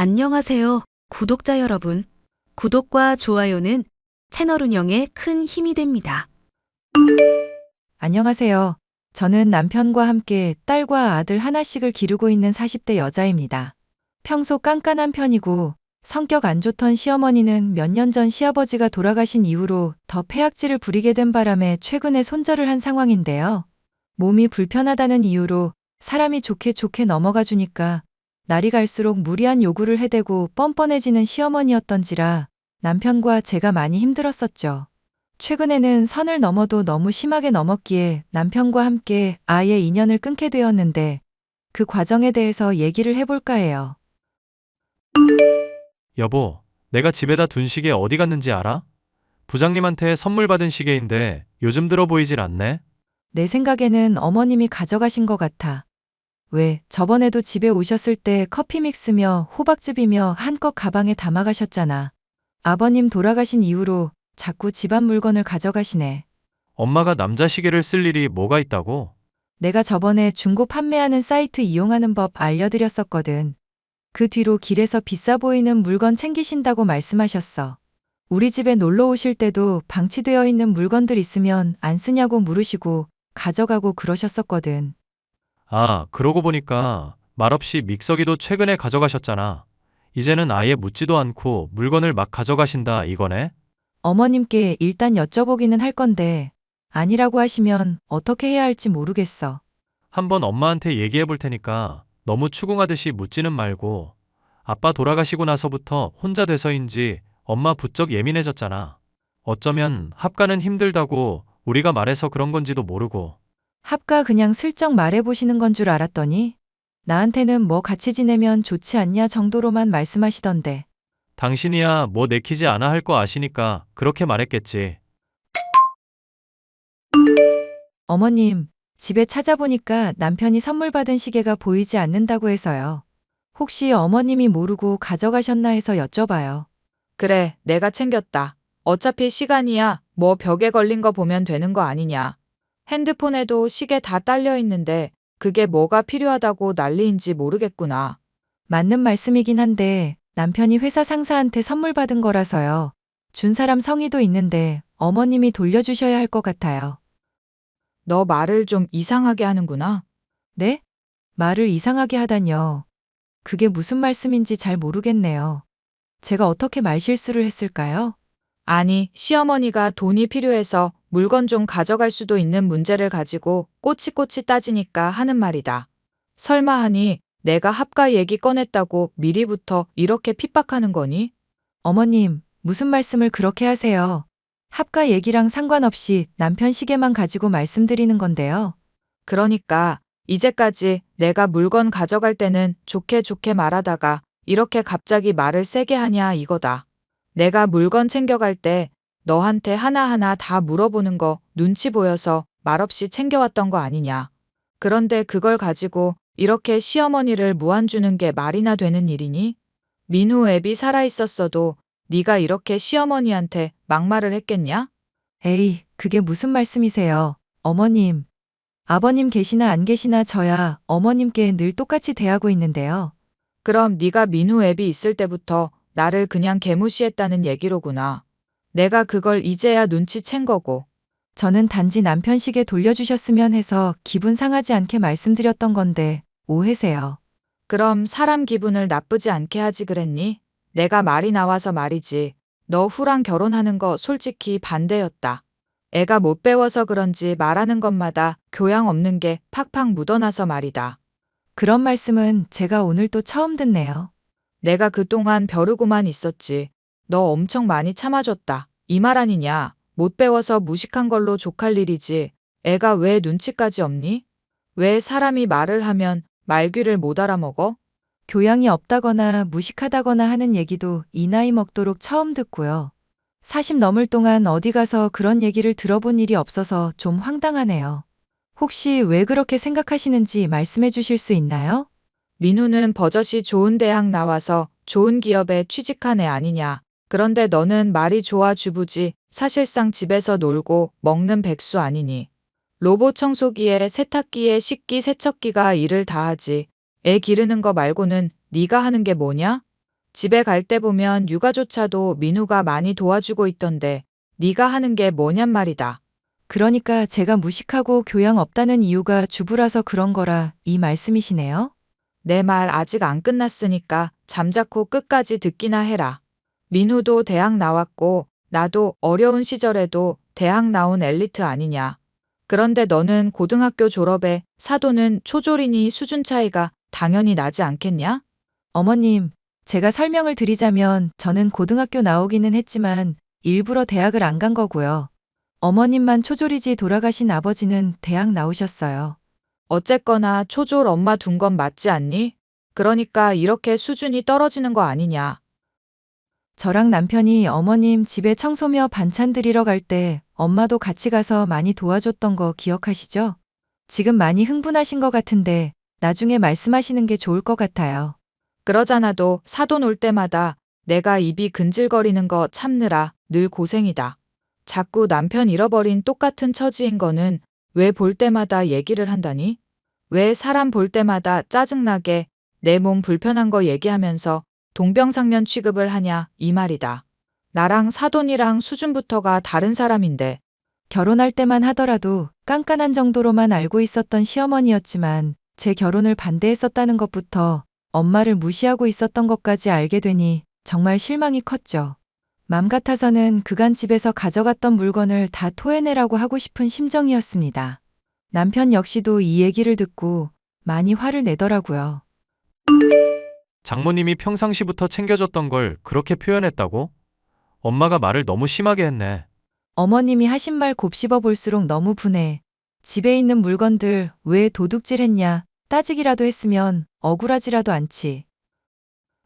안녕하세요, 구독자 여러분. 구독과 좋아요는 채널 운영에 큰 힘이 됩니다. 안녕하세요. 저는 남편과 함께 딸과 아들 하나씩을 기르고 있는 40대 여자입니다. 평소 깐깐한 편이고 성격 안 좋던 시어머니는 몇 년 전 시아버지가 돌아가신 이후로 더 폐악질을 부리게 된 바람에 최근에 손절을 한 상황인데요. 몸이 불편하다는 이유로 사람이 좋게 좋게 넘어가 주니까 날이 갈수록 무리한 요구를 해대고 뻔뻔해지는 시어머니였던지라 남편과 제가 많이 힘들었었죠. 최근에는 선을 넘어도 너무 심하게 넘었기에 남편과 함께 아예 인연을 끊게 되었는데 그 과정에 대해서 얘기를 해볼까 해요. 여보, 내가 집에다 둔 시계 어디 갔는지 알아? 부장님한테 선물 받은 시계인데 요즘 들어 보이질 않네? 내 생각에는 어머님이 가져가신 것 같아. 왜, 저번에도 집에 오셨을 때 커피 믹스며 호박즙이며 한껏 가방에 담아가셨잖아. 아버님 돌아가신 이후로 자꾸 집안 물건을 가져가시네. 엄마가 남자 시계를 쓸 일이 뭐가 있다고? 내가 저번에 중고 판매하는 사이트 이용하는 법 알려드렸었거든. 그 뒤로 길에서 비싸 보이는 물건 챙기신다고 말씀하셨어. 우리 집에 놀러 오실 때도 방치되어 있는 물건들 있으면 안 쓰냐고 물으시고 가져가고 그러셨었거든. 아, 그러고 보니까 말없이 믹서기도 최근에 가져가셨잖아. 이제는 아예 묻지도 않고 물건을 막 가져가신다 이거네? 어머님께 일단 여쭤보기는 할 건데 아니라고 하시면 어떻게 해야 할지 모르겠어. 한번 엄마한테 얘기해 볼 테니까 너무 추궁하듯이 묻지는 말고. 아빠 돌아가시고 나서부터 혼자 돼서인지 엄마 부쩍 예민해졌잖아. 어쩌면 합가는 힘들다고 우리가 말해서 그런 건지도 모르고. 합가 그냥 슬쩍 말해보시는 건 줄 알았더니 나한테는 뭐 같이 지내면 좋지 않냐 정도로만 말씀하시던데. 당신이야 뭐 내키지 않아 할 거 아시니까 그렇게 말했겠지. 어머님, 집에 찾아보니까 남편이 선물 받은 시계가 보이지 않는다고 해서요. 혹시 어머님이 모르고 가져가셨나 해서 여쭤봐요. 그래, 내가 챙겼다. 어차피 시간이야. 뭐 벽에 걸린 거 보면 되는 거 아니냐. 핸드폰에도 시계 다 딸려 있는데 그게 뭐가 필요하다고 난리인지 모르겠구나. 맞는 말씀이긴 한데 남편이 회사 상사한테 선물 받은 거라서요. 준 사람 성의도 있는데 어머님이 돌려주셔야 할 것 같아요. 너 말을 좀 이상하게 하는구나. 네? 말을 이상하게 하다뇨. 그게 무슨 말씀인지 잘 모르겠네요. 제가 어떻게 말실수를 했을까요? 아니, 시어머니가 돈이 필요해서 물건 좀 가져갈 수도 있는 문제를 가지고 꼬치꼬치 따지니까 하는 말이다. 설마 하니 내가 합가 얘기 꺼냈다고 미리부터 이렇게 핍박하는 거니? 어머님, 무슨 말씀을 그렇게 하세요? 합가 얘기랑 상관없이 남편 시계만 가지고 말씀드리는 건데요. 그러니까 이제까지 내가 물건 가져갈 때는 좋게 좋게 말하다가 이렇게 갑자기 말을 세게 하냐 이거다. 내가 물건 챙겨갈 때 너한테 하나하나 다 물어보는 거 눈치 보여서 말없이 챙겨왔던 거 아니냐. 그런데 그걸 가지고 이렇게 시어머니를 무안주는 게 말이나 되는 일이니? 민우 앱이 살아있었어도 네가 이렇게 시어머니한테 막말을 했겠냐? 에이, 그게 무슨 말씀이세요? 어머님, 아버님 계시나 안 계시나 저야 어머님께 늘 똑같이 대하고 있는데요. 그럼 네가 민우 앱이 있을 때부터 나를 그냥 개무시했다는 얘기로구나. 내가 그걸 이제야 눈치챈 거고. 저는 단지 남편 시계 돌려주셨으면 해서 기분 상하지 않게 말씀드렸던 건데 오해세요. 그럼 사람 기분을 나쁘지 않게 하지 그랬니? 내가 말이 나와서 말이지. 너 후랑 결혼하는 거 솔직히 반대였다. 애가 못 배워서 그런지 말하는 것마다 교양 없는 게 팍팍 묻어나서 말이다. 그런 말씀은 제가 오늘 또 처음 듣네요. 내가 그동안 벼르고만 있었지. 너 엄청 많이 참아줬다. 이 말 아니냐. 못 배워서 무식한 걸로 족할 일이지. 애가 왜 눈치까지 없니? 왜 사람이 말을 하면 말귀를 못 알아먹어? 교양이 없다거나 무식하다거나 하는 얘기도 이 나이 먹도록 처음 듣고요. 40 넘을 동안 어디 가서 그런 얘기를 들어본 일이 없어서 좀 황당하네요. 혹시 왜 그렇게 생각하시는지 말씀해 주실 수 있나요? 민우는 버젓이 좋은 대학 나와서 좋은 기업에 취직한 애 아니냐. 그런데 너는 말이 좋아 주부지 사실상 집에서 놀고 먹는 백수 아니니. 로봇 청소기에 세탁기에 식기 세척기가 일을 다 하지. 애 기르는 거 말고는 네가 하는 게 뭐냐? 집에 갈 때 보면 육아조차도 민우가 많이 도와주고 있던데 네가 하는 게 뭐냔 말이다. 그러니까 제가 무식하고 교양 없다는 이유가 주부라서 그런 거라 이 말씀이시네요? 내 말 아직 안 끝났으니까 잠자코 끝까지 듣기나 해라. 민우도 대학 나왔고 나도 어려운 시절에도 대학 나온 엘리트 아니냐. 그런데 너는 고등학교 졸업에 사도는 초졸이니 수준 차이가 당연히 나지 않겠냐? 어머님, 제가 설명을 드리자면 저는 고등학교 나오기는 했지만 일부러 대학을 안 간 거고요. 어머님만 초졸이지 돌아가신 아버지는 대학 나오셨어요. 어쨌거나 초졸 엄마 둔 건 맞지 않니? 그러니까 이렇게 수준이 떨어지는 거 아니냐. 저랑 남편이 어머님 집에 청소며 반찬 드리러 갈 때 엄마도 같이 가서 많이 도와줬던 거 기억하시죠? 지금 많이 흥분하신 것 같은데 나중에 말씀하시는 게 좋을 것 같아요. 그러잖아도 사돈 올 때마다 내가 입이 근질거리는 거 참느라 늘 고생이다. 자꾸 남편 잃어버린 똑같은 처지인 거는 왜 볼 때마다 얘기를 한다니? 왜 사람 볼 때마다 짜증나게 내 몸 불편한 거 얘기하면서 동병상련 취급을 하냐 이 말이다. 나랑 사돈이랑 수준부터가 다른 사람인데 결혼할 때만 하더라도 깐깐한 정도로만 알고 있었던 시어머니였지만 제 결혼을 반대했었다는 것부터 엄마를 무시하고 있었던 것까지 알게 되니 정말 실망이 컸죠. 맘 같아서는 그간 집에서 가져갔던 물건을 다 토해내라고 하고 싶은 심정이었습니다. 남편 역시도 이 얘기를 듣고 많이 화를 내더라고요. 장모님이 평상시부터 챙겨줬던 걸 그렇게 표현했다고? 엄마가 말을 너무 심하게 했네. 어머님이 하신 말 곱씹어 볼수록 너무 분해. 집에 있는 물건들 왜 도둑질 했냐 따지기라도 했으면 억울하지라도 않지.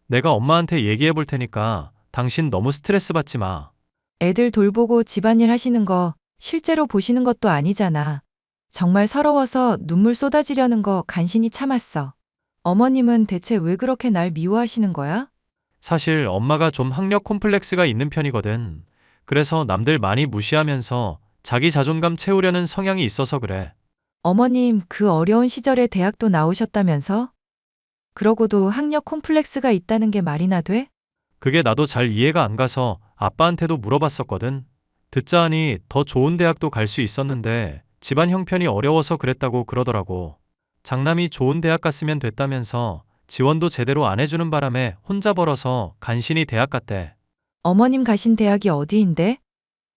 내가 엄마한테 얘기해 볼 테니까 당신 너무 스트레스 받지 마. 애들 돌보고 집안일 하시는 거 실제로 보시는 것도 아니잖아. 정말 서러워서 눈물 쏟아지려는 거 간신히 참았어. 어머님은 대체 왜 그렇게 날 미워하시는 거야? 사실 엄마가 좀 학력 콤플렉스가 있는 편이거든. 그래서 남들 많이 무시하면서 자기 자존감 채우려는 성향이 있어서 그래. 어머님 그 어려운 시절에 대학도 나오셨다면서? 그러고도 학력 콤플렉스가 있다는 게 말이나 돼? 그게 나도 잘 이해가 안 가서 아빠한테도 물어봤었거든. 듣자 하니 더 좋은 대학도 갈 수 있었는데 집안 형편이 어려워서 그랬다고 그러더라고. 장남이 좋은 대학 갔으면 됐다면서 지원도 제대로 안 해주는 바람에 혼자 벌어서 간신히 대학 갔대. 어머님 가신 대학이 어디인데?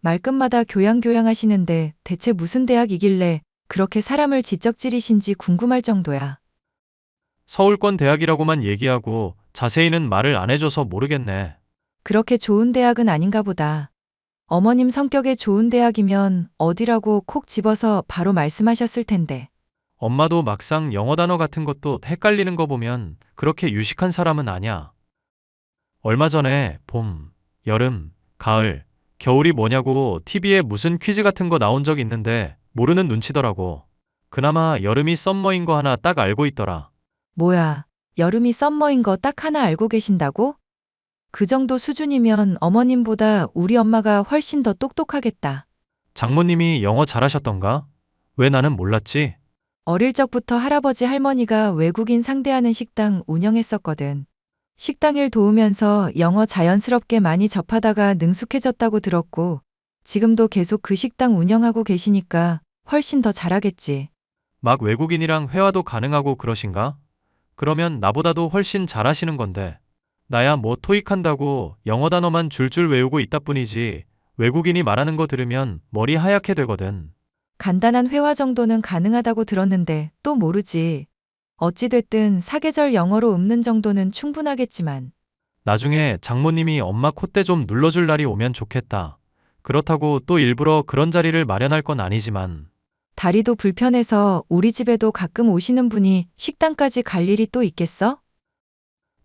말끝마다 교양 하시는데 대체 무슨 대학이길래 그렇게 사람을 지적질이신지 궁금할 정도야. 서울권 대학이라고만 얘기하고 자세히는 말을 안 해줘서 모르겠네. 그렇게 좋은 대학은 아닌가 보다. 어머님 성격에 좋은 대학이면 어디라고 콕 집어서 바로 말씀하셨을 텐데. 엄마도 막상 영어 단어 같은 것도 헷갈리는 거 보면 그렇게 유식한 사람은 아냐. 얼마 전에 봄, 여름, 가을, 겨울이 뭐냐고 TV에 무슨 퀴즈 같은 거 나온 적 있는데 모르는 눈치더라고. 그나마 여름이 썸머인 거 하나 딱 알고 있더라. 뭐야, 여름이 썸머인 거 딱 하나 알고 계신다고? 그 정도 수준이면 어머님보다 우리 엄마가 훨씬 더 똑똑하겠다. 장모님이 영어 잘하셨던가? 왜 나는 몰랐지? 어릴 적부터 할아버지 할머니가 외국인 상대하는 식당 운영했었거든. 식당 일 도우면서 영어 자연스럽게 많이 접하다가 능숙해졌다고 들었고, 지금도 계속 그 식당 운영하고 계시니까 훨씬 더 잘하겠지. 막 외국인이랑 회화도 가능하고 그러신가? 그러면 나보다도 훨씬 잘하시는 건데. 나야 뭐 토익한다고 영어 단어만 줄줄 외우고 있다 뿐이지 외국인이 말하는 거 들으면 머리 하얗게 되거든. 간단한 회화 정도는 가능하다고 들었는데 또 모르지. 어찌됐든 사계절 영어로 읊는 정도는 충분하겠지만. 나중에 장모님이 엄마 콧대 좀 눌러줄 날이 오면 좋겠다. 그렇다고 또 일부러 그런 자리를 마련할 건 아니지만. 다리도 불편해서 우리 집에도 가끔 오시는 분이 식당까지 갈 일이 또 있겠어?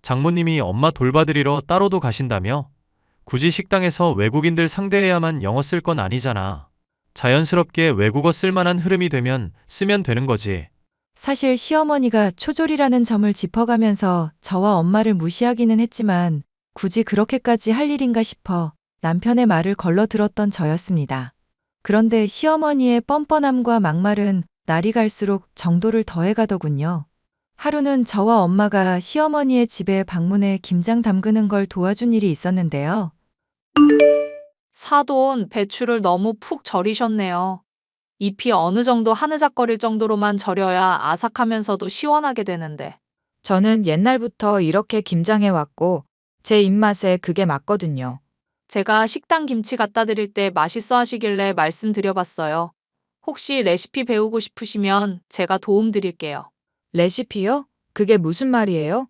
장모님이 엄마 돌봐드리러 따로도 가신다며? 굳이 식당에서 외국인들 상대해야만 영어 쓸 건 아니잖아. 자연스럽게 외국어 쓸만한 흐름이 되면 쓰면 되는 거지. 사실 시어머니가 초졸이라는 점을 짚어가면서 저와 엄마를 무시하기는 했지만 굳이 그렇게까지 할 일인가 싶어 남편의 말을 걸러 들었던 저였습니다. 그런데 시어머니의 뻔뻔함과 막말은 날이 갈수록 정도를 더해가더군요. 하루는 저와 엄마가 시어머니의 집에 방문해 김장 담그는 걸 도와준 일이 있었는데요. 사돈, 배추를 너무 푹 절이셨네요. 잎이 어느 정도 하느적거릴 정도로만 절여야 아삭하면서도 시원하게 되는데. 저는 옛날부터 이렇게 김장해 왔고 제 입맛에 그게 맞거든요. 제가 식당 김치 갖다 드릴 때 맛있어 하시길래 말씀드려봤어요. 혹시 레시피 배우고 싶으시면 제가 도움 드릴게요. 레시피요? 그게 무슨 말이에요?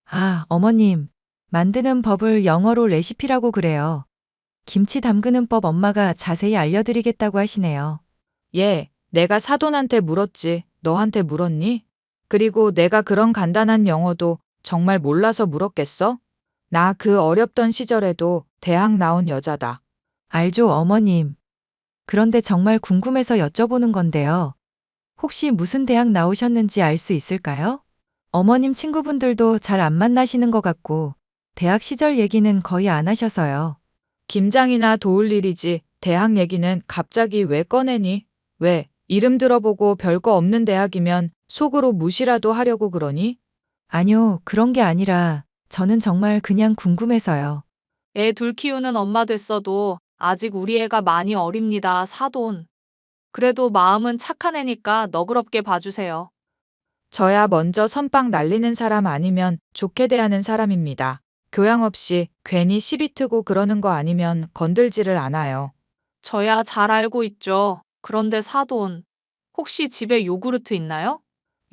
아, 어머님. 만드는 법을 영어로 레시피라고 그래요. 김치 담그는 법 엄마가 자세히 알려드리겠다고 하시네요. 예, 내가 사돈한테 물었지. 너한테 물었니? 그리고 내가 그런 간단한 영어도 정말 몰라서 물었겠어? 나 그 어렵던 시절에도 대학 나온 여자다. 알죠, 어머님. 그런데 정말 궁금해서 여쭤보는 건데요. 혹시 무슨 대학 나오셨는지 알 수 있을까요? 어머님 친구분들도 잘 안 만나시는 것 같고, 대학 시절 얘기는 거의 안 하셔서요. 김장이나 도울 일이지 대학 얘기는 갑자기 왜 꺼내니? 왜? 이름 들어보고 별거 없는 대학이면 속으로 무시라도 하려고 그러니? 아니요, 그런 게 아니라 저는 정말 그냥 궁금해서요. 애 둘 키우는 엄마 됐어도 아직 우리 애가 많이 어립니다, 사돈. 그래도 마음은 착한 애니까 너그럽게 봐주세요. 저야 먼저 선빵 날리는 사람 아니면 좋게 대하는 사람입니다. 교양 없이 괜히 시비 트고 그러는 거 아니면 건들지를 않아요. 저야 잘 알고 있죠. 그런데 사돈, 혹시 집에 요구르트 있나요?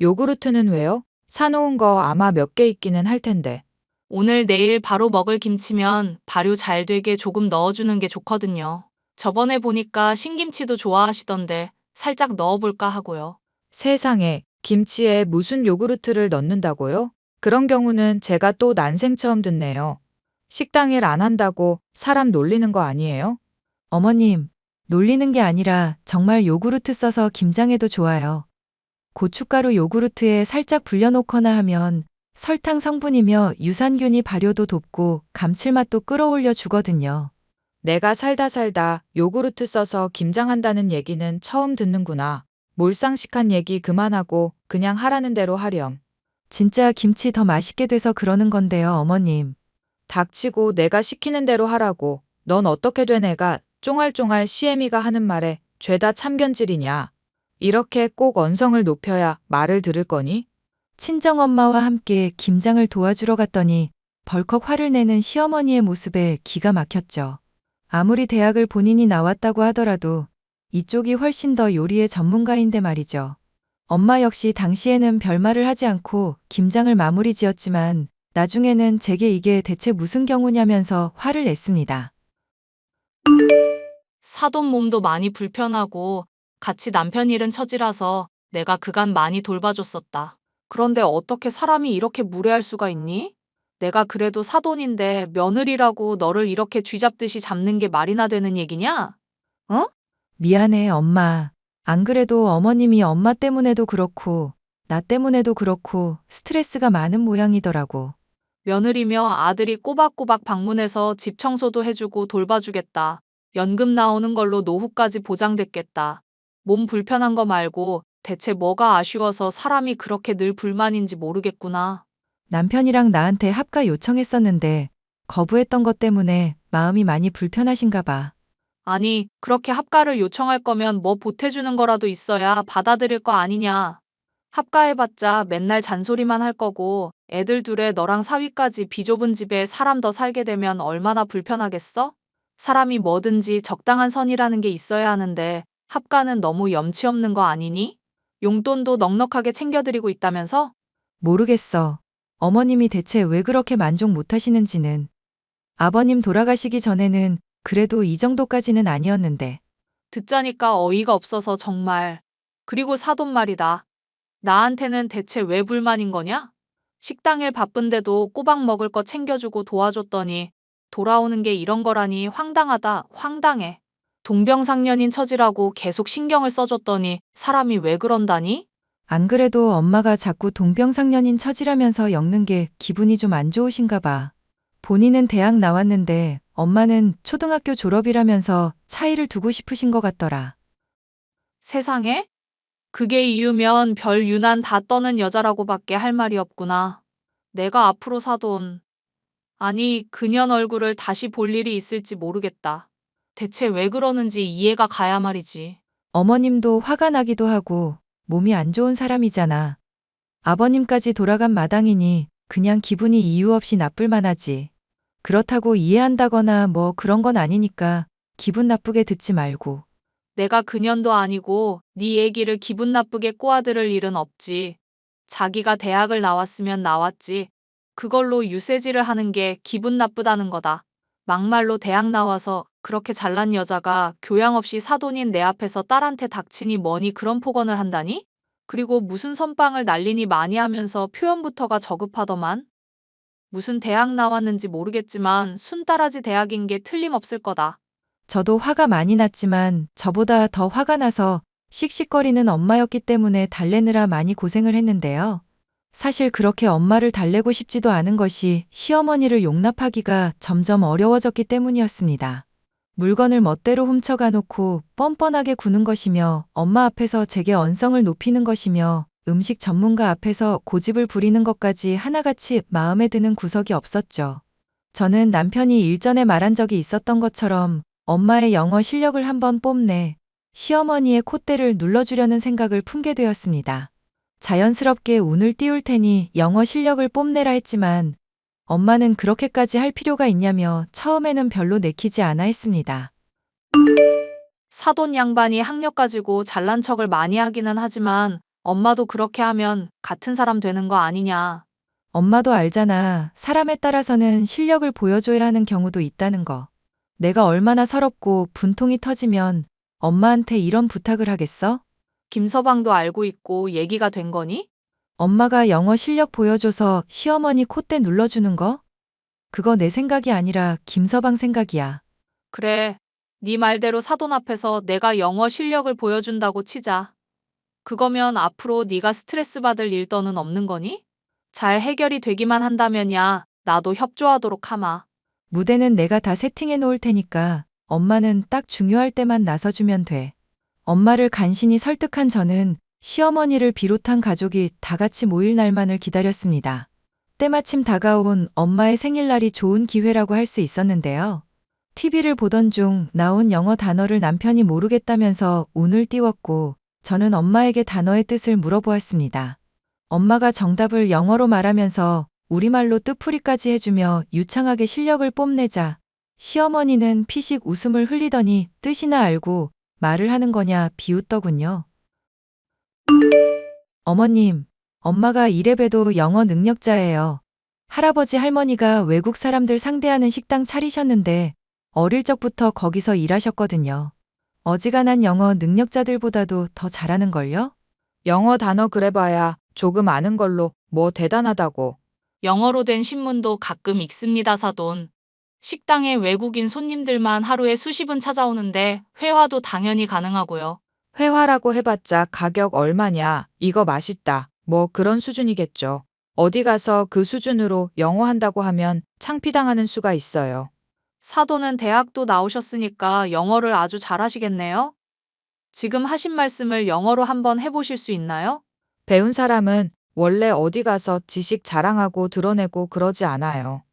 요구르트는 왜요? 사놓은 거 아마 몇 개 있기는 할 텐데. 오늘 내일 바로 먹을 김치면 발효 잘 되게 조금 넣어주는 게 좋거든요. 저번에 보니까 신김치도 좋아하시던데 살짝 넣어볼까 하고요. 세상에, 김치에 무슨 요구르트를 넣는다고요? 그런 경우는 제가 또 난생 처음 듣네요. 식당 일 안 한다고 사람 놀리는 거 아니에요? 어머님, 놀리는 게 아니라 정말 요구르트 써서 김장해도 좋아요. 고춧가루 요구르트에 살짝 불려놓거나 하면 설탕 성분이며 유산균이 발효도 돕고 감칠맛도 끌어올려 주거든요. 내가 살다 요구르트 써서 김장한다는 얘기는 처음 듣는구나. 몰상식한 얘기 그만하고 그냥 하라는 대로 하렴. 진짜 김치 더 맛있게 돼서 그러는 건데요, 어머님. 닥치고 내가 시키는 대로 하라고. 넌 어떻게 된 애가 쫑알쫑알 시애미가 하는 말에 죄다 참견질이냐. 이렇게 꼭 언성을 높여야 말을 들을 거니? 친정엄마와 함께 김장을 도와주러 갔더니 벌컥 화를 내는 시어머니의 모습에 기가 막혔죠. 아무리 대학을 본인이 나왔다고 하더라도 이쪽이 훨씬 더 요리의 전문가인데 말이죠. 엄마 역시 당시에는 별말을 하지 않고 김장을 마무리 지었지만 나중에는 제게 이게 대체 무슨 경우냐면서 화를 냈습니다. 사돈 몸도 많이 불편하고 같이 남편 일은 처지라서 내가 그간 많이 돌봐줬었다. 그런데 어떻게 사람이 이렇게 무례할 수가 있니? 내가 그래도 사돈인데 며느리라고 너를 이렇게 쥐잡듯이 잡는 게 말이나 되는 얘기냐? 미안해, 엄마. 안 그래도 어머님이 엄마 때문에도 그렇고 나 때문에도 그렇고 스트레스가 많은 모양이더라고. 며느리며 아들이 꼬박꼬박 방문해서 집 청소도 해주고 돌봐주겠다. 연금 나오는 걸로 노후까지 보장됐겠다. 몸 불편한 거 말고 대체 뭐가 아쉬워서 사람이 그렇게 늘 불만인지 모르겠구나. 남편이랑 나한테 합가 요청했었는데 거부했던 것 때문에 마음이 많이 불편하신가 봐. 아니, 그렇게 합가를 요청할 거면 뭐 보태주는 거라도 있어야 받아들일 거 아니냐. 합가해봤자 맨날 잔소리만 할 거고 애들 둘에 너랑 사위까지 비좁은 집에 사람 더 살게 되면 얼마나 불편하겠어? 사람이 뭐든지 적당한 선이라는 게 있어야 하는데 합가는 너무 염치 없는 거 아니니? 용돈도 넉넉하게 챙겨드리고 있다면서? 모르겠어. 어머님이 대체 왜 그렇게 만족 못 하시는지는. 아버님 돌아가시기 전에는 그래도 이 정도까지는 아니었는데. 듣자니까 어이가 없어서 정말. 그리고 사돈 말이다. 나한테는 대체 왜 불만인 거냐? 식당일 바쁜데도 꼬박 먹을 거 챙겨주고 도와줬더니 돌아오는 게 이런 거라니 황당하다, 황당해. 동병상련인 처지라고 계속 신경을 써줬더니 사람이 왜 그런다니? 안 그래도 엄마가 자꾸 동병상련인 처지라면서 엮는 게 기분이 좀 안 좋으신가 봐. 본인은 대학 나왔는데 엄마는 초등학교 졸업이라면서 차이를 두고 싶으신 것 같더라. 세상에? 그게 이유면 별 유난 다 떠는 여자라고밖에 할 말이 없구나. 내가 앞으로 사돈, 아니 그년 얼굴을 다시 볼 일이 있을지 모르겠다. 대체 왜 그러는지 이해가 가야 말이지. 어머님도 화가 나기도 하고 몸이 안 좋은 사람이잖아. 아버님까지 돌아간 마당이니 그냥 기분이 이유 없이 나쁠 만하지. 그렇다고 이해한다거나 뭐 그런 건 아니니까 기분 나쁘게 듣지 말고. 내가 그년도 아니고 네 얘기를 기분 나쁘게 꼬아들을 일은 없지. 자기가 대학을 나왔으면 나왔지. 그걸로 유세지를 하는 게 기분 나쁘다는 거다. 막말로 대학 나와서 그렇게 잘난 여자가 교양 없이 사돈인 내 앞에서 딸한테 닥치니 뭐니 그런 폭언을 한다니? 그리고 무슨 선빵을 날리니 많이 하면서 표현부터가 저급하더만. 무슨 대학 나왔는지 모르겠지만 순따라지 대학인 게 틀림없을 거다. 저도 화가 많이 났지만 저보다 더 화가 나서 씩씩거리는 엄마였기 때문에 달래느라 많이 고생을 했는데요. 사실 그렇게 엄마를 달래고 싶지도 않은 것이 시어머니를 용납하기가 점점 어려워졌기 때문이었습니다. 물건을 멋대로 훔쳐가 놓고 뻔뻔하게 구는 것이며 엄마 앞에서 제게 언성을 높이는 것이며 음식 전문가 앞에서 고집을 부리는 것까지 하나같이 마음에 드는 구석이 없었죠. 저는 남편이 일전에 말한 적이 있었던 것처럼 엄마의 영어 실력을 한번 뽐내 시어머니의 콧대를 눌러주려는 생각을 품게 되었습니다. 자연스럽게 운을 띄울 테니 영어 실력을 뽐내라 했지만 엄마는 그렇게까지 할 필요가 있냐며 처음에는 별로 내키지 않아 했습니다. 사돈 양반이 학력 가지고 잘난 척을 많이 하기는 하지만 엄마도 그렇게 하면 같은 사람 되는 거 아니냐. 엄마도 알잖아. 사람에 따라서는 실력을 보여줘야 하는 경우도 있다는 거. 내가 얼마나 서럽고 분통이 터지면 엄마한테 이런 부탁을 하겠어? 김서방도 알고 있고 얘기가 된 거니? 엄마가 영어 실력 보여줘서 시어머니 콧대 눌러주는 거? 그거 내 생각이 아니라 김서방 생각이야. 그래, 네 말대로 사돈 앞에서 내가 영어 실력을 보여준다고 치자. 그거면 앞으로 네가 스트레스 받을 일더는 없는 거니? 잘 해결이 되기만 한다면야 나도 협조하도록 하마. 무대는 내가 다 세팅해 놓을 테니까 엄마는 딱 중요할 때만 나서주면 돼. 엄마를 간신히 설득한 저는 시어머니를 비롯한 가족이 다 같이 모일 날만을 기다렸습니다. 때마침 다가온 엄마의 생일날이 좋은 기회라고 할 수 있었는데요. TV를 보던 중 나온 영어 단어를 남편이 모르겠다면서 운을 띄웠고 저는 엄마에게 단어의 뜻을 물어보았습니다. 엄마가 정답을 영어로 말하면서 우리말로 뜻풀이까지 해주며 유창하게 실력을 뽐내자 시어머니는 피식 웃음을 흘리더니 뜻이나 알고 말을 하는 거냐 비웃더군요. 어머님, 엄마가 이래봬도 영어 능력자예요. 할아버지 할머니가 외국 사람들 상대하는 식당 차리셨는데 어릴 적부터 거기서 일하셨거든요. 어지간한 영어 능력자들보다도 더 잘하는걸요? 영어 단어 그래봐야 조금 아는 걸로 뭐 대단하다고. 영어로 된 신문도 가끔 읽습니다, 사돈. 식당에 외국인 손님들만 하루에 수십은 찾아오는데 회화도 당연히 가능하고요. 회화라고 해봤자 가격 얼마냐, 이거 맛있다, 뭐 그런 수준이겠죠. 어디 가서 그 수준으로 영어 한다고 하면 창피당하는 수가 있어요. 사돈은 대학도 나오셨으니까 영어를 아주 잘하시겠네요? 지금 하신 말씀을 영어로 한번 해보실 수 있나요? 배운 사람은 원래 어디 가서 지식 자랑하고 드러내고 그러지 않아요.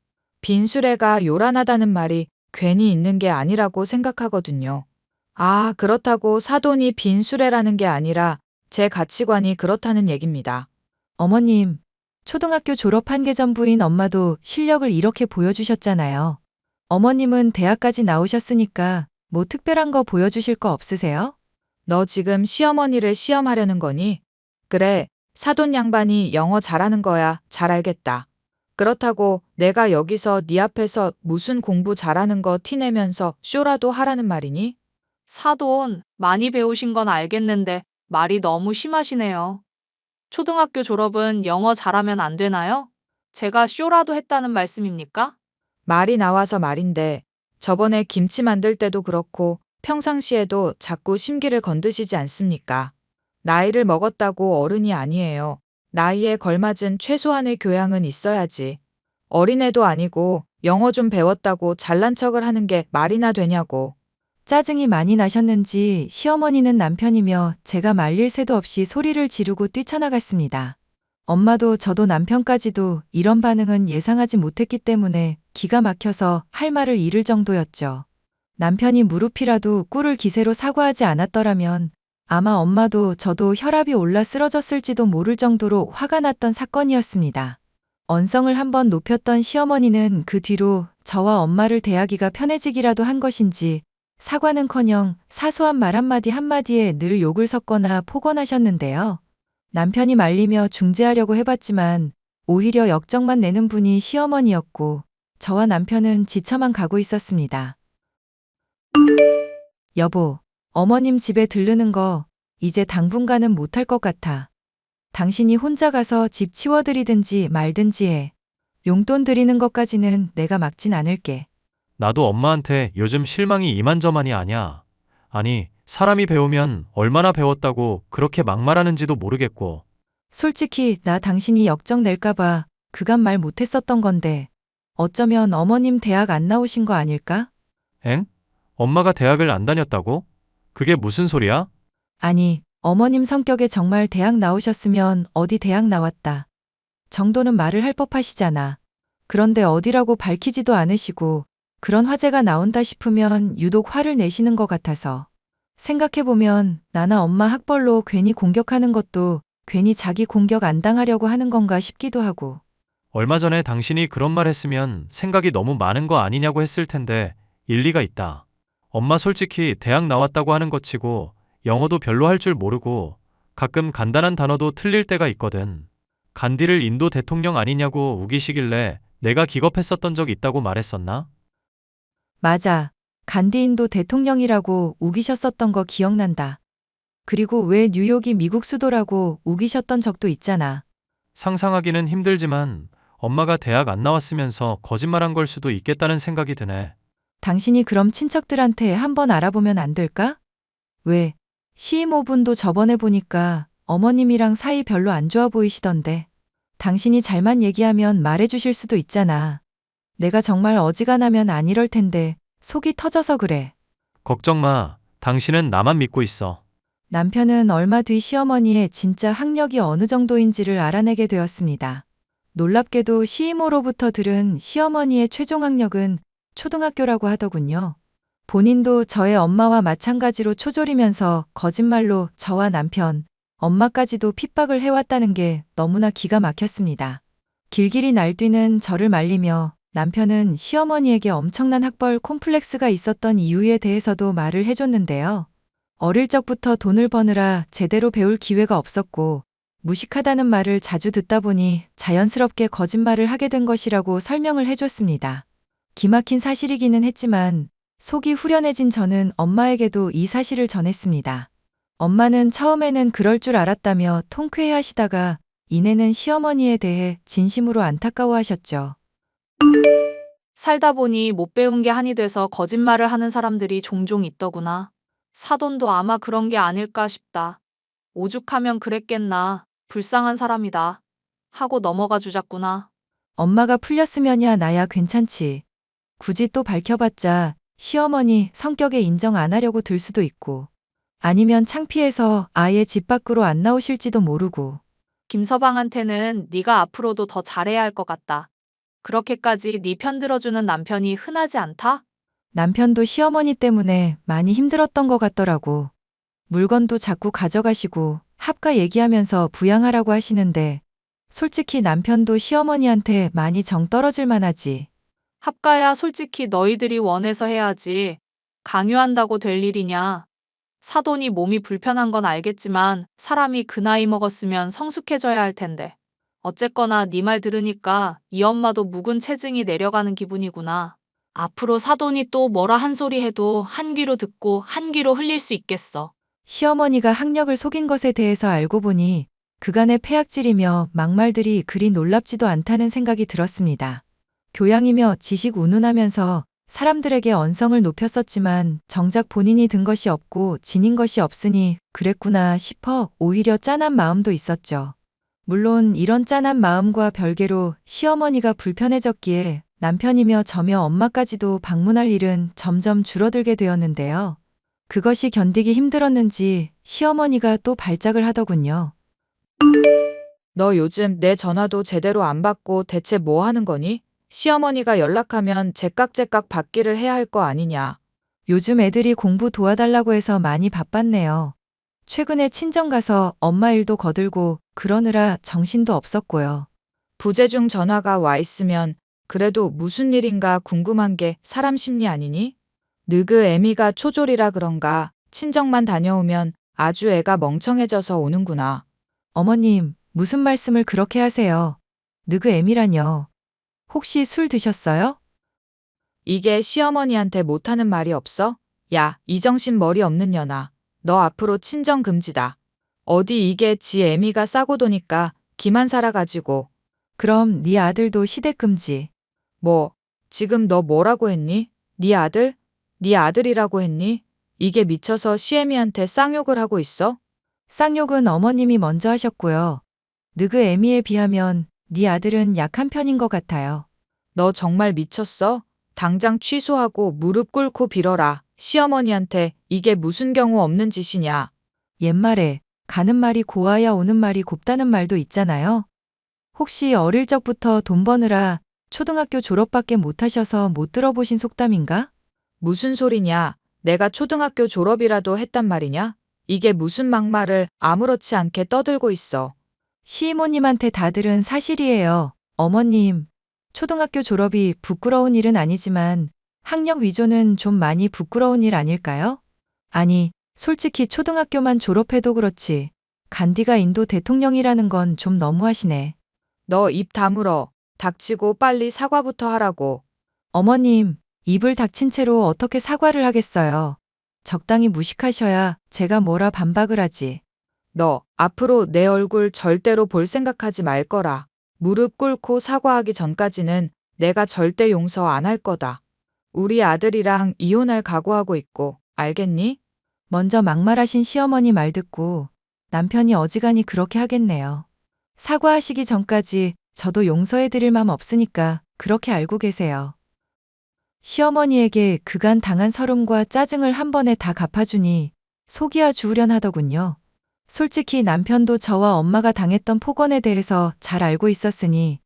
빈수레가 요란하다는 말이 괜히 있는 게 아니라고 생각하거든요. 아, 그렇다고 사돈이 빈수레라는 게 아니라 제 가치관이 그렇다는 얘기입니다. 어머님, 초등학교 졸업 한계전부인 엄마도 실력을 이렇게 보여주셨잖아요. 어머님은 대학까지 나오셨으니까 뭐 특별한 거 보여주실 거 없으세요? 너 지금 시어머니를 시험하려는 거니? 그래, 사돈 양반이 영어 잘하는 거야 잘 알겠다. 그렇다고 내가 여기서 네 앞에서 무슨 공부 잘하는 거 티내면서 쇼라도 하라는 말이니? 사돈, 많이 배우신 건 알겠는데 말이 너무 심하시네요. 초등학교 졸업은 영어 잘하면 안 되나요? 제가 쇼라도 했다는 말씀입니까? 말이 나와서 말인데 저번에 김치 만들 때도 그렇고 평상시에도 자꾸 심기를 건드시지 않습니까? 나이를 먹었다고 어른이 아니에요. 나이에 걸맞은 최소한의 교양은 있어야지. 어린애도 아니고 영어 좀 배웠다고 잘난 척을 하는 게 말이나 되냐고. 짜증이 많이 나셨는지 시어머니는 남편이며 제가 말릴 새도 없이 소리를 지르고 뛰쳐나갔습니다. 엄마도 저도 남편까지도 이런 반응은 예상하지 못했기 때문에 기가 막혀서 할 말을 잃을 정도였죠. 남편이 무릎이라도 꿇을 기세로 사과하지 않았더라면 아마 엄마도 저도 혈압이 올라 쓰러졌을지도 모를 정도로 화가 났던 사건이었습니다. 언성을 한번 높였던 시어머니는 그 뒤로 저와 엄마를 대하기가 편해지기라도 한 것인지 사과는커녕 사소한 말 한마디에 늘 욕을 섞거나 폭언하셨는데요. 남편이 말리며 중재하려고 해봤지만 오히려 역정만 내는 분이 시어머니였고 저와 남편은 지쳐만 가고 있었습니다. 여보, 어머님 집에 들르는 거 이제 당분간은 못할 것 같아. 당신이 혼자 가서 집 치워드리든지 말든지 해. 용돈 드리는 것까지는 내가 막진 않을게. 나도 엄마한테 요즘 실망이 이만저만이 아냐. 아니, 사람이 배우면 얼마나 배웠다고 그렇게 막말하는지도 모르겠고. 솔직히 나 당신이 역정 낼까봐 그간 말 못했었던 건데 어쩌면 어머님 대학 안 나오신 거 아닐까? 엥? 엄마가 대학을 안 다녔다고? 그게 무슨 소리야? 아니, 어머님 성격에 정말 대학 나오셨으면 어디 대학 나왔다 정도는 말을 할 법하시잖아. 그런데 어디라고 밝히지도 않으시고 그런 화제가 나온다 싶으면 유독 화를 내시는 것 같아서. 생각해보면 나나 엄마 학벌로 괜히 공격하는 것도 괜히 자기 공격 안 당하려고 하는 건가 싶기도 하고. 얼마 전에 당신이 그런 말 했으면 생각이 너무 많은 거 아니냐고 했을 텐데 일리가 있다. 엄마 솔직히 대학 나왔다고 하는 것 치고 영어도 별로 할 줄 모르고 가끔 간단한 단어도 틀릴 때가 있거든. 간디를 인도 대통령 아니냐고 우기시길래 내가 기겁했었던 적 있다고 말했었나? 맞아. 간디인도 대통령이라고 우기셨었던 거 기억난다. 그리고 왜 뉴욕이 미국 수도라고 우기셨던 적도 있잖아. 상상하기는 힘들지만 엄마가 대학 안 나왔으면서 거짓말한 걸 수도 있겠다는 생각이 드네. 당신이 그럼 친척들한테 한번 알아보면 안 될까? 왜? 시이모분도 저번에 보니까 어머님이랑 사이 별로 안 좋아 보이시던데. 당신이 잘만 얘기하면 말해주실 수도 있잖아. 내가 정말 어지간하면 안 이럴 텐데 속이 터져서 그래. 걱정 마. 당신은 나만 믿고 있어. 남편은 얼마 뒤 시어머니의 진짜 학력이 어느 정도인지를 알아내게 되었습니다. 놀랍게도 시이모로부터 들은 시어머니의 최종 학력은 초등학교라고 하더군요. 본인도 저의 엄마와 마찬가지로 초졸이면서 거짓말로 저와 남편, 엄마까지도 핍박을 해왔다는 게 너무나 기가 막혔습니다. 길길이 날뛰는 저를 말리며 남편은 시어머니에게 엄청난 학벌 콤플렉스가 있었던 이유에 대해서도 말을 해줬는데요. 어릴 적부터 돈을 버느라 제대로 배울 기회가 없었고 무식하다는 말을 자주 듣다 보니 자연스럽게 거짓말을 하게 된 것이라고 설명을 해줬습니다. 기막힌 사실이기는 했지만 속이 후련해진 저는 엄마에게도 이 사실을 전했습니다. 엄마는 처음에는 그럴 줄 알았다며 통쾌해하시다가 이내는 시어머니에 대해 진심으로 안타까워하셨죠. 살다 보니 못 배운 게 한이 돼서 거짓말을 하는 사람들이 종종 있더구나. 사돈도 아마 그런 게 아닐까 싶다. 오죽하면 그랬겠나. 불쌍한 사람이다. 하고 넘어가 주자꾸나. 엄마가 풀렸으면야 나야 괜찮지. 굳이 또 밝혀봤자 시어머니 성격에 인정 안 하려고 들 수도 있고 아니면 창피해서 아예 집 밖으로 안 나오실지도 모르고. 김서방한테는 네가 앞으로도 더 잘해야 할 것 같다. 그렇게까지 네 편 들어주는 남편이 흔하지 않다? 남편도 시어머니 때문에 많이 힘들었던 것 같더라고. 물건도 자꾸 가져가시고 합가 얘기하면서 부양하라고 하시는데 솔직히 남편도 시어머니한테 많이 정 떨어질 만하지. 합가야 솔직히 너희들이 원해서 해야지. 강요한다고 될 일이냐. 사돈이 몸이 불편한 건 알겠지만 사람이 그 나이 먹었으면 성숙해져야 할 텐데. 어쨌거나 네 말 들으니까 이 엄마도 묵은 체증이 내려가는 기분이구나. 앞으로 사돈이 또 뭐라 한 소리 해도 한 귀로 듣고 한 귀로 흘릴 수 있겠어. 시어머니가 학력을 속인 것에 대해서 알고 보니 그간의 폐악질이며 막말들이 그리 놀랍지도 않다는 생각이 들었습니다. 교양이며 지식 운운하면서 사람들에게 언성을 높였었지만 정작 본인이 든 것이 없고 지닌 것이 없으니 그랬구나 싶어 오히려 짠한 마음도 있었죠. 물론 이런 짠한 마음과 별개로 시어머니가 불편해졌기에 남편이며 저며 엄마까지도 방문할 일은 점점 줄어들게 되었는데요. 그것이 견디기 힘들었는지 시어머니가 또 발작을 하더군요. 너 요즘 내 전화도 제대로 안 받고 대체 뭐 하는 거니? 시어머니가 연락하면 제깍제깍 받기를 해야 할 거 아니냐. 요즘 애들이 공부 도와달라고 해서 많이 바빴네요. 최근에 친정 가서 엄마 일도 거들고 그러느라 정신도 없었고요. 부재중 전화가 와 있으면 그래도 무슨 일인가 궁금한 게 사람 심리 아니니? 느그 애미가 초졸이라 그런가 친정만 다녀오면 아주 애가 멍청해져서 오는구나. 어머님, 무슨 말씀을 그렇게 하세요? 느그 애미라뇨. 혹시 술 드셨어요? 이게 시어머니한테 못하는 말이 없어? 야, 이정신 머리 없는 년아. 너 앞으로 친정 금지다. 어디 이게 지 애미가 싸고 도니까 기만 살아가지고. 그럼 네 아들도 시댁금지. 뭐, 지금 너 뭐라고 했니? 네 아들? 네 아들이라고 했니? 이게 미쳐서 시애미한테 쌍욕을 하고 있어? 쌍욕은 어머님이 먼저 하셨고요. 느그 애미에 비하면 네 아들은 약한 편인 것 같아요. 너 정말 미쳤어? 당장 취소하고 무릎 꿇고 빌어라. 시어머니한테 이게 무슨 경우 없는 짓이냐. 옛말에 가는 말이 고와야 오는 말이 곱다는 말도 있잖아요. 혹시 어릴 적부터 돈 버느라 초등학교 졸업밖에 못하셔서 못 들어보신 속담인가? 무슨 소리냐? 내가 초등학교 졸업이라도 했단 말이냐? 이게 무슨 막말을 아무렇지 않게 떠들고 있어. 시이모님한테 다 들은 사실이에요. 어머님, 초등학교 졸업이 부끄러운 일은 아니지만 학력 위조는 좀 많이 부끄러운 일 아닐까요? 아니, 솔직히 초등학교만 졸업해도 그렇지. 간디가 인도 대통령이라는 건 좀 너무하시네. 너 입 다물어. 닥치고 빨리 사과부터 하라고. 어머님, 입을 닥친 채로 어떻게 사과를 하겠어요. 적당히 무식하셔야 제가 뭐라 반박을 하지. 너 앞으로 내 얼굴 절대로 볼 생각하지 말 거라. 무릎 꿇고 사과하기 전까지는 내가 절대 용서 안 할 거다. 우리 아들이랑 이혼할 각오하고 있고, 알겠니? 먼저 막말하신 시어머니 말 듣고 남편이 어지간히 그렇게 하겠네요. 사과하시기 전까지 저도 용서해드릴 맘 없으니까 그렇게 알고 계세요. 시어머니에게 그간 당한 서름과 짜증을 한 번에 다 갚아주니 속이야 주우련 하더군요. 솔직히 남편도 저와 엄마가 당했던 폭언에 대해서 잘 알고 있었으니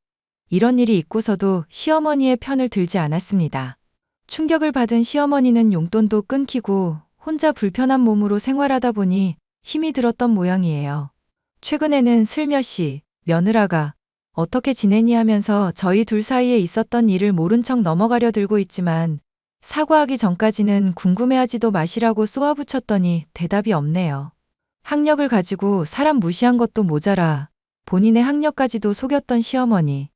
이런 일이 있고서도 시어머니의 편을 들지 않았습니다. 충격을 받은 시어머니는 용돈도 끊기고 혼자 불편한 몸으로 생활하다 보니 힘이 들었던 모양이에요. 최근에는 슬며시 며느라가 어떻게 지내니 하면서 저희 둘 사이에 있었던 일을 모른 척 넘어가려 들고 있지만 사과하기 전까지는 궁금해하지도 마시라고 쏘아붙였더니 대답이 없네요. 학력을 가지고 사람 무시한 것도 모자라 본인의 학력까지도 속였던 시어머니.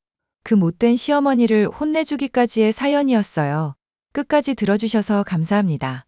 그 못된 시어머니를 혼내주기까지의 사연이었어요. 끝까지 들어주셔서 감사합니다.